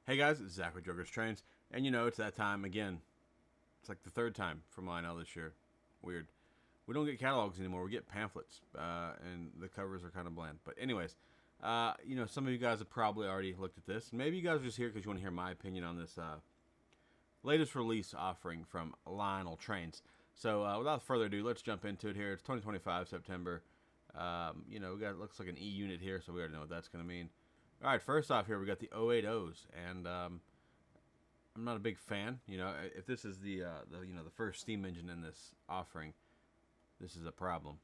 Hey guys, it's Zach with Joker's Trains, and you know it's that time again. It's like the third time from Lionel this year. Weird. We don't get catalogs anymore. We get pamphlets, and the covers are kind of bland. But anyways, some of you guys have probably already looked at this. Maybe you guys are just here because you want to hear my opinion on this latest release offering from Lionel Trains. So without further ado, let's jump into it here. It's 2025 September. We got looks like an E unit here, so we already know what that's going to mean. All right, first off here we got the 080s, and I'm not a big fan. If this is the first steam engine in this offering, this is a problem.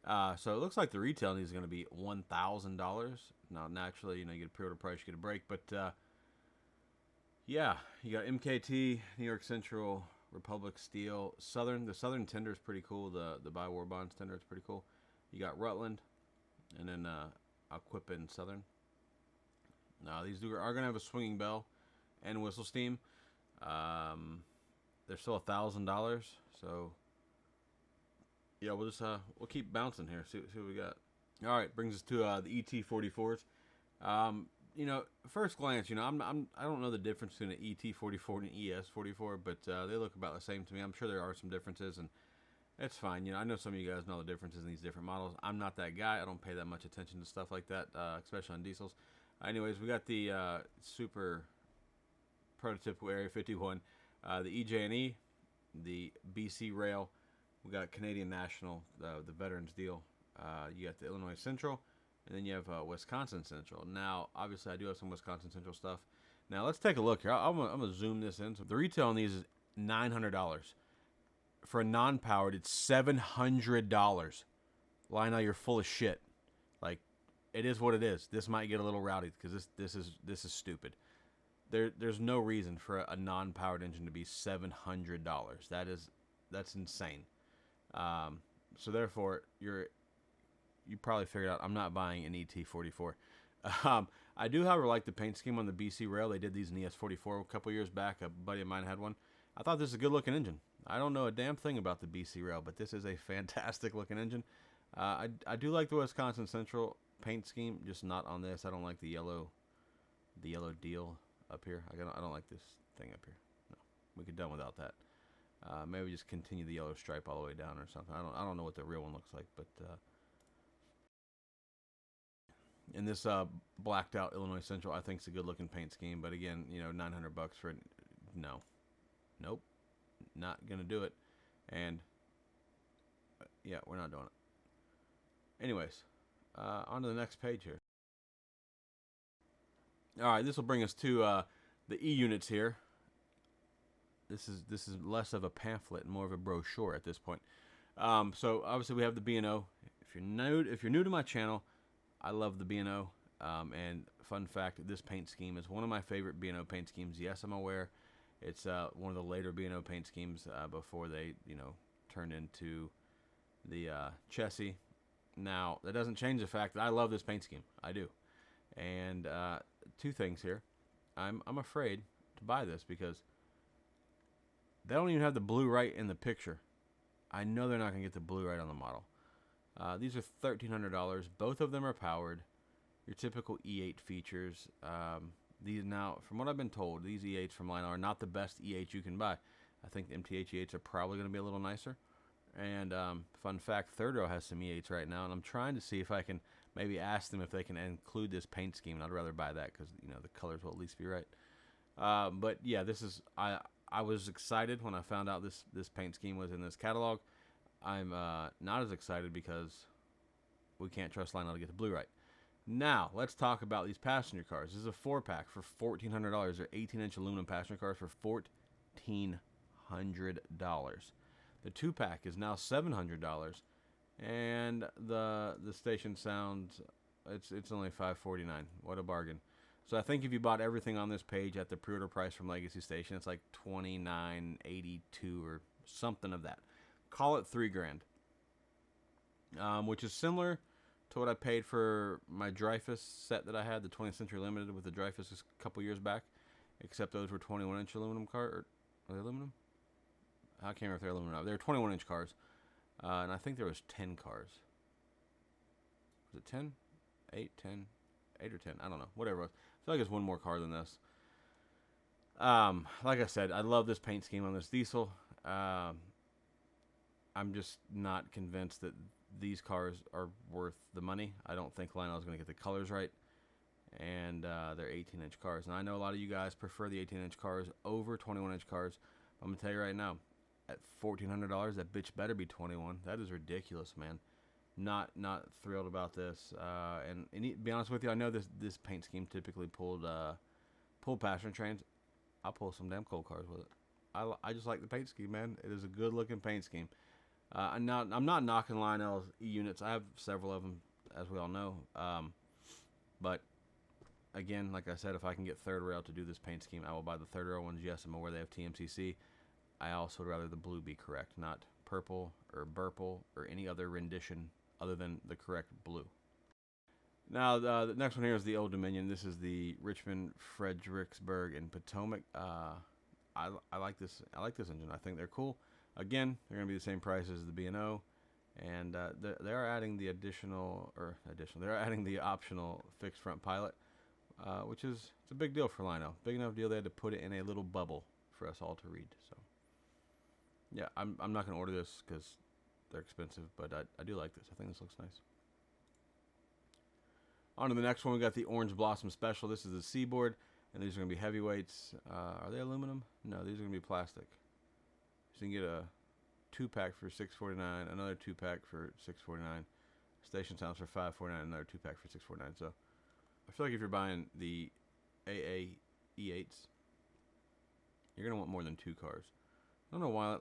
So it looks like the retail is going to be $1,000. Now naturally, you get a pre-order price, you get a break, but yeah, you got MKT, New York Central, Republic Steel, Southern. The Southern tender is pretty cool. The Buy War Bonds tender is pretty cool. You got Rutland, and then Aquippa and Southern. Now these are going to have a swinging bell and whistle steam. They're still $1,000. So yeah, we'll keep bouncing here. See what we got. All right, brings us to the ET44s. First glance, I don't know the difference between an ET44 and an ES44, but they look about the same to me. I'm sure there are some differences, and it's fine. I know some of you guys know the differences in these different models. I'm not that guy. I don't pay that much attention to stuff like that, especially on diesels. Anyways, we got the super prototypical Area 51, the EJ&E, the BC Rail. We got Canadian National, the Veterans deal. You got the Illinois Central, and then you have Wisconsin Central. Now, obviously, I do have some Wisconsin Central stuff. Now, let's take a look here. I'm going to zoom this in. So the retail on these is $900. For a non-powered, it's $700. Lionel, you're full of shit. Like, it is what it is. This might get a little rowdy because this is stupid. There's no reason for a non-powered engine to be $700. That's insane. So therefore, you probably figured out I'm not buying an ET44. I do, however, like the paint scheme on the BC Rail. They did these in ES44 a couple years back. A buddy of mine had one. I thought this is a good-looking engine. I don't know a damn thing about the BC Rail, but this is a fantastic-looking engine. I do like the Wisconsin Central paint scheme, just not on this. I don't like the yellow deal up here. I don't like this thing up here. No, we could done without that. Maybe just continue the yellow stripe all the way down or something. I don't know what the real one looks like, but in this blacked out Illinois Central, I think it's a good looking paint scheme. But again, $900 for it. No, nope, not gonna do it. And yeah, we're not doing it. Anyways, on to the next page here. All right, this will bring us to the E units here. This is less of a pamphlet and more of a brochure at this point. So obviously we have the B&O. If you're new to my channel, I love the B&O. And fun fact, this paint scheme is one of my favorite B&O paint schemes. Yes, I'm aware it's one of the later B&O paint schemes before they turned into the chassis. Now that doesn't change the fact that I love this paint scheme. I do. And two things here. I'm afraid to buy this because they don't even have the blue right in the picture. I know they're not going to get the blue right on the model. These are $1,300. Both of them are powered. Your typical E8 features. These now, from what I've been told, these E8s from Lionel are not the best E8 you can buy. I think the MTH E8s are probably going to be a little nicer. And fun fact, Third Row has some E8s right now, and I'm trying to see if I can maybe ask them if they can include this paint scheme. And I'd rather buy that because the colors will at least be right. But yeah, this is I was excited when I found out this paint scheme was in this catalog. I'm not as excited because we can't trust Lionel to get the blue right. Now, let's talk about these passenger cars. This is a 4-pack for $1,400. They're 18-inch aluminum passenger cars for $1,400. The 2-pack is now $700, and the station sounds it's only $549. What a bargain! So I think if you bought everything on this page at the pre-order price from Legacy Station, it's like $29.82 or something of that. Call it $3,000, which is similar to what I paid for my Dreyfus set that I had, the 20th Century Limited with the Dreyfus a couple years back, except those were 21-inch aluminum cars. Are they aluminum? I can't remember if they're aluminum. They're 21-inch cars, and I think there was 10 cars. Was it 10? 8, 10, 8 or 10? I don't know. Whatever it was. I feel like it's one more car than this. Like I said, I love this paint scheme on this diesel. I'm just not convinced that these cars are worth the money. I don't think Lionel is going to get the colors right, and they're 18-inch cars. And I know a lot of you guys prefer the 18-inch cars over 21-inch cars. I'm going to tell you right now, at $1,400, that bitch better be 21. That is ridiculous, man. Not thrilled about this. And to be honest with you, I know this paint scheme typically pulled passenger trains. I'll pull some damn coal cars with it. I just like the paint scheme, man. It is a good looking paint scheme. I'm not knocking Lionel's E units. I have several of them, as we all know. But again, like I said, if I can get third rail to do this paint scheme, I will buy the third rail ones. Yes, I'm aware they have TMCC. I also would rather the blue be correct, not purple or purple or any other rendition other than the correct blue. Now, the next one here is the Old Dominion. This is the Richmond, Fredericksburg, and Potomac. I like this. I like this engine. I think they're cool. Again, they're going to be the same price as the B&O, and they are adding the they're adding the optional fixed front pilot, which is it's a big deal for Lionel. Big enough deal they had to put it in a little bubble for us all to read. So, yeah, I'm not going to order this because they're expensive, but I do like this. I think this looks nice. On to the next one, we got the Orange Blossom Special. This is the Seaboard, and these are going to be heavyweights. Are they aluminum? No, these are going to be plastic. So you can get a 2-pack for $649, another 2-pack for $649, station sounds for $549, another 2-pack for $649. So I feel like if you're buying the AA E8s, you're gonna want more than 2 cars. I don't know why. I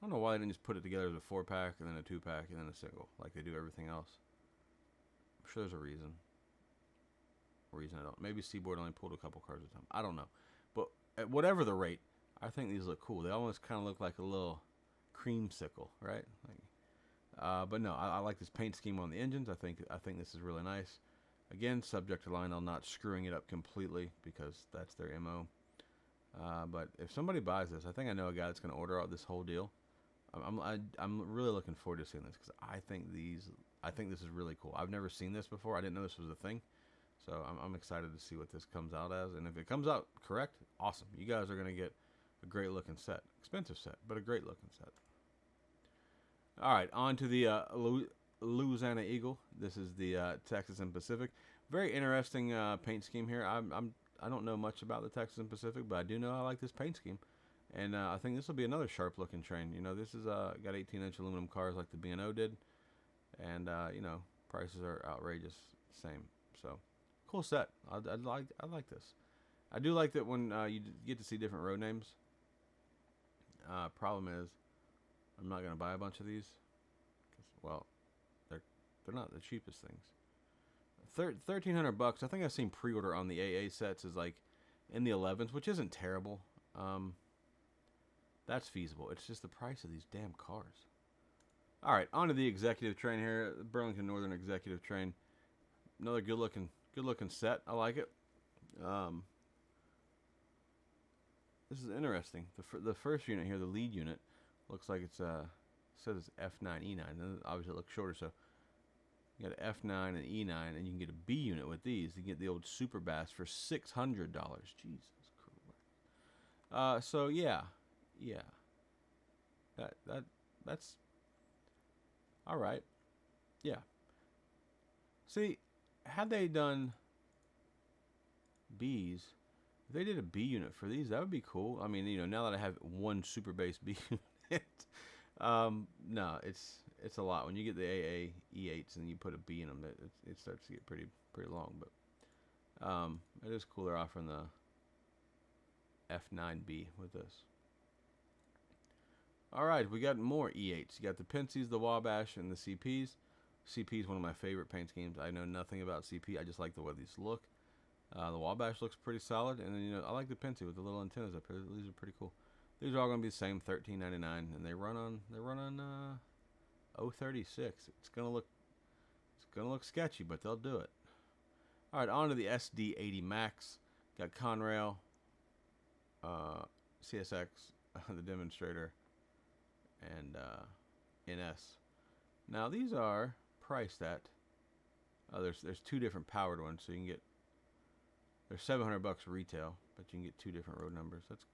don't know why they didn't just put it together as a 4-pack and then a 2-pack and then a single like they do everything else. I'm sure there's a reason. I don't. Maybe Seaboard only pulled a couple cars at a time. I don't know. But at whatever the rate, I think these look cool. They almost kind of look like a little creamsicle, right? But no, I like this paint scheme on the engines. I think this is really nice. Again, subject to Lionel not screwing it up completely because that's their MO. But if somebody buys this, I think I know a guy that's going to order out this whole deal. I'm really looking forward to seeing this because I think this is really cool. I've never seen this before. I didn't know this was a thing. So I'm excited to see what this comes out as. And if it comes out correct, awesome. You guys are going to get a great looking set. Expensive set, but a great looking set. All right, on to the Louisiana Eagle. This is the Texas and Pacific. Very interesting paint scheme here. I don't know much about the Texas and Pacific, but I do know I like this paint scheme. And I think this will be another sharp looking train. You know, this is got 18-inch aluminum cars like the B&O did. And, you know, prices are outrageous. Same. So, cool set. I like this. I do like that when you get to see different road names. Problem is, I'm not going to buy a bunch of these. Well, they're not the cheapest things. $1,300. I think I've seen pre-order on the AA sets is like in the 11s, which isn't terrible. That's feasible. It's just the price of these damn cars. All right, on to the executive train here, the Burlington Northern executive train. Another good looking set. I like it. This is interesting. The first unit here, the lead unit, looks like it's says it's F9 E9. And obviously it looks shorter, so you got an F9 and E9, and you can get a B unit with these. You can get the old Super Bass for $600. Jesus Christ. So yeah. That's all right. Yeah. See, had they done Bs, if they did a B unit for these, that would be cool. I mean, you know, now that I have one super base B unit, no, it's a lot. When you get the AA E8s and you put a B in them, it starts to get pretty long. But it is cool they're offering the F9B with this. All right, we got more E8s. You got the Pence's, the Wabash, and the CPs. CP is one of my favorite paint schemes. I know nothing about CP. I just like the way these look. The Wabash looks pretty solid, and then, you know, I like the Pence with the little antennas up here. These are pretty cool. These are all going to be the same, $13.99, and they run on 036. It's gonna look sketchy, but they'll do it. All right, on to the SD80 Max. Got Conrail, CSX, the Demonstrator, and NS. Now these are priced at. There's 2 different powered ones, so you can get. They're $700 retail, but you can get 2 different road numbers. That's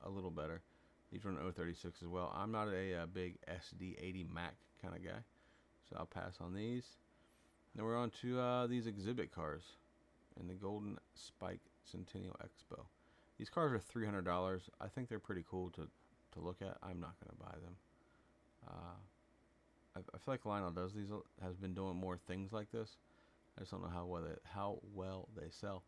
a little better. These run 036 as well. I'm not a big SD80 Mac kind of guy, so I'll pass on these. Then we're on to these exhibit cars in the Golden Spike Centennial Expo. These cars are $300. I think they're pretty cool to look at. I'm not going to buy them. I feel like Lionel has been doing more things like this. I just don't know how well they sell.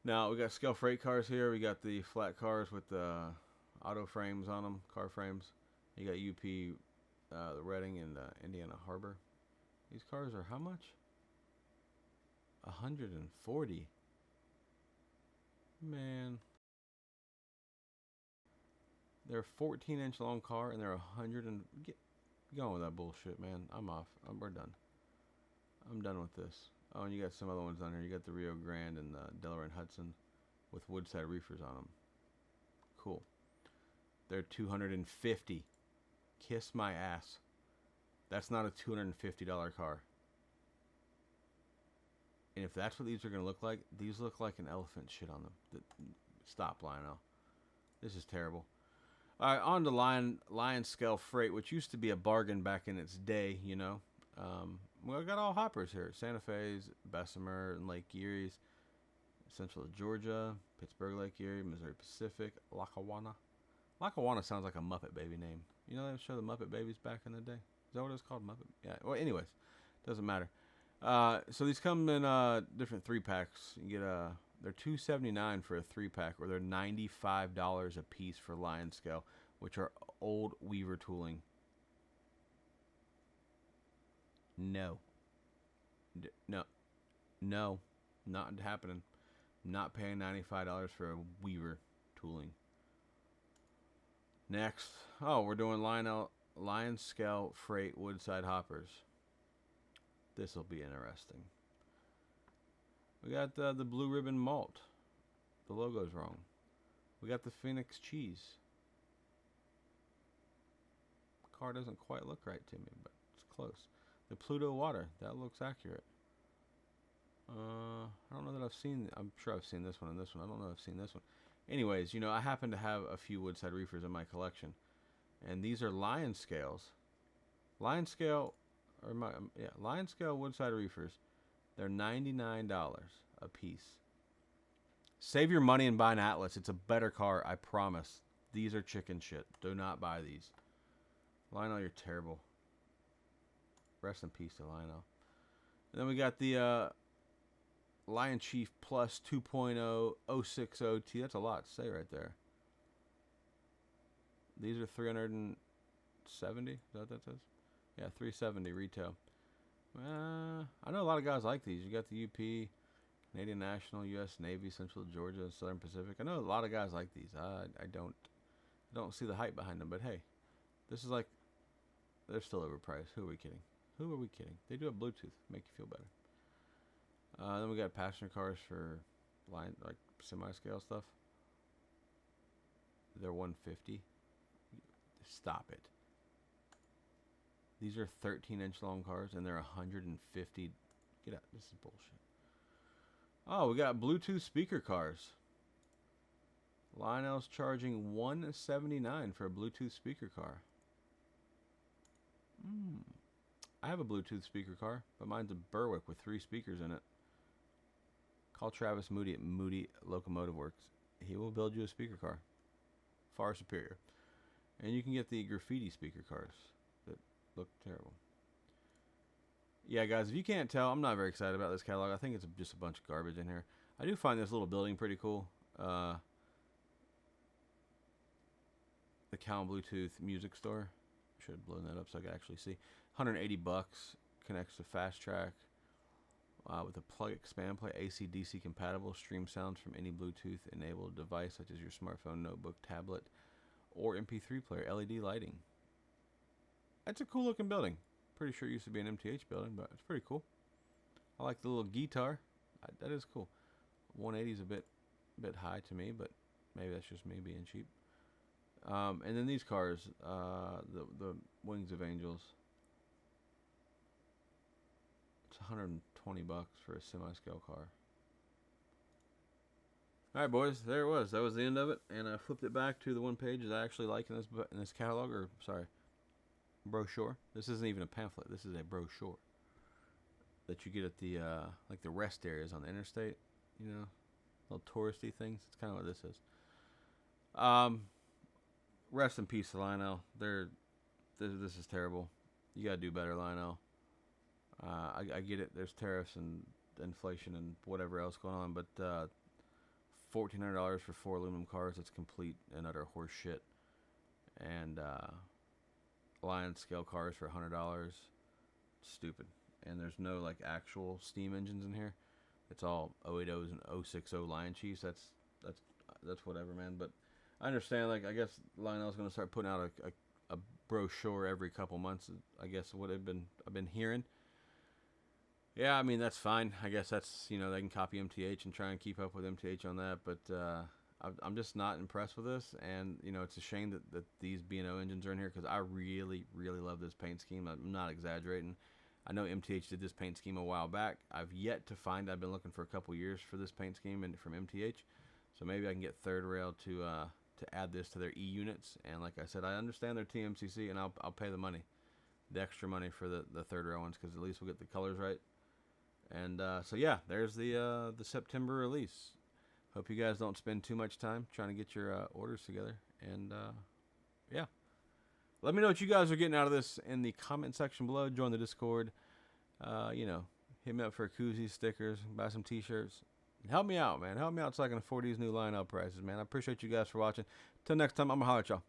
Now we got scale freight cars here. We got the flat cars with the auto frames on them, car frames. You got UP, the Reading and Indiana Harbor. These cars are how much? 140. Man, they're a 14-inch long car and they're 100 and get going with that bullshit, man. I'm off. We're done. I'm done with this. Oh, and you got some other ones on here. You got the Rio Grande and the Delaware and Hudson with woodside reefers on them. Cool. They're $250. Kiss my ass. That's not a $250 car. And if that's what these are going to look like, these look like an elephant shit on them. Stop, Lionel. This is terrible. All right, on to LionScale Freight, which used to be a bargain back in its day, you know. Well, I got all hoppers here. Santa Fe's, Bessemer, and Lake Erie's, Central Georgia, Pittsburgh, Lake Erie, Missouri Pacific, Lackawanna. Lackawanna sounds like a Muppet Baby name. You know they show the Muppet Babies back in the day? Is that what it was called? Muppet? Yeah. Well, anyways, doesn't matter. So these come in different 3-packs. You get they're $279 for a 3-pack, or they're $95 a piece for LionScale, which are old Weaver tooling. No, not happening. Not paying $95 for a Weaver tooling. Next, we're doing LionScale Freight woodside hoppers. This will be interesting. We got the Blue Ribbon Malt. The logo's wrong. We got the Phoenix Cheese. Car doesn't quite look right to me, but it's close. The Pluto Water. That looks accurate. I don't know that I've seen... I'm sure I've seen this one and this one. I don't know if I've seen this one. Anyways, you know, I happen to have a few woodside reefers in my collection. And these are LionScales. LionScale woodside reefers. They're $99 a piece. Save your money and buy an Atlas. It's a better car, I promise. These are chicken shit. Do not buy these. Lionel, you're terrible. Rest in peace to Lionel. And then we got the LionChief Plus 2.0 060T. That's a lot to say right there. These are $370. Is that what that says? Yeah, $370 retail. I know a lot of guys like these. You got the UP, Canadian National, U.S. Navy, Central Georgia, Southern Pacific. I know a lot of guys like these. I don't see the hype behind them. But hey, this is like, they're still overpriced. Who are we kidding? Who are we kidding? They do have Bluetooth. Make you feel better. Then we got passenger cars for like semi-scale stuff. They're $150. Stop it. These are 13-inch long cars, and they're $150. Get out. This is bullshit. Oh, we got Bluetooth speaker cars. Lionel's charging $179 for a Bluetooth speaker car. I have a Bluetooth speaker car, but mine's a Berwick with 3 speakers in it. Call Travis Moody at Moody Locomotive Works. He will build you a speaker car. Far superior. And you can get the graffiti speaker cars that look terrible. Yeah, guys, if you can't tell, I'm not very excited about this catalog. I think it's just a bunch of garbage in here. I do find this little building pretty cool. The Cal Bluetooth music store. Should have blown that up so I could actually see. $180. Connects to Fast Track. With a plug expand play, AC/DC compatible. Stream sounds from any Bluetooth enabled device such as your smartphone, notebook, tablet, or MP3 player. LED lighting. That's a cool looking building. Pretty sure it used to be an MTH building, but it's pretty cool. I like the little guitar. That is cool. 180 is a bit high to me, but maybe that's just me being cheap. And then these cars, the Wings of Angels. It's $120 for a semi-scale car. All right, boys, there it was. That was the end of it, and I flipped it back to the one page that I actually like in this catalog, or sorry, brochure. This isn't even a pamphlet. This is a brochure that you get at the like the rest areas on the interstate. You know, little touristy things. It's kind of what this is. Rest in peace to Lionel. This is terrible. You gotta do better, Lionel. I get it. There's tariffs and inflation and whatever else going on, but $1,400 for 4 aluminum cars. That's complete and utter horse shit. And LionScale cars for $100. Stupid. And there's no like actual steam engines in here. It's all 080s and 060 LionChiefs. That's whatever, man. But I understand. Like, I guess Lionel's gonna start putting out a brochure every couple months. I guess what I've been hearing. Yeah, I mean, that's fine. I guess that's, you know, they can copy MTH and try and keep up with MTH on that. But I'm just not impressed with this. And, you know, it's a shame that these B&O engines are in here because I really, really love this paint scheme. I'm not exaggerating. I know MTH did this paint scheme a while back. I've yet to find, I've been looking for a couple years for this paint scheme from MTH. So maybe I can get Third Rail to add this to their E units. And like I said, I understand their TMCC, and I'll pay the money, the extra money for the Third Rail ones, because at least we'll get the colors right. And so yeah, there's the September release. Hope you guys don't spend too much time trying to get your orders together. And yeah, let me know what you guys are getting out of this in the comment section below. Join the Discord. You know, hit me up for koozies, stickers, buy some t-shirts. Help me out, man. Help me out so I can afford these new Lionel prices, man. I appreciate you guys for watching. Till next time, I'm gonna holler at y'all.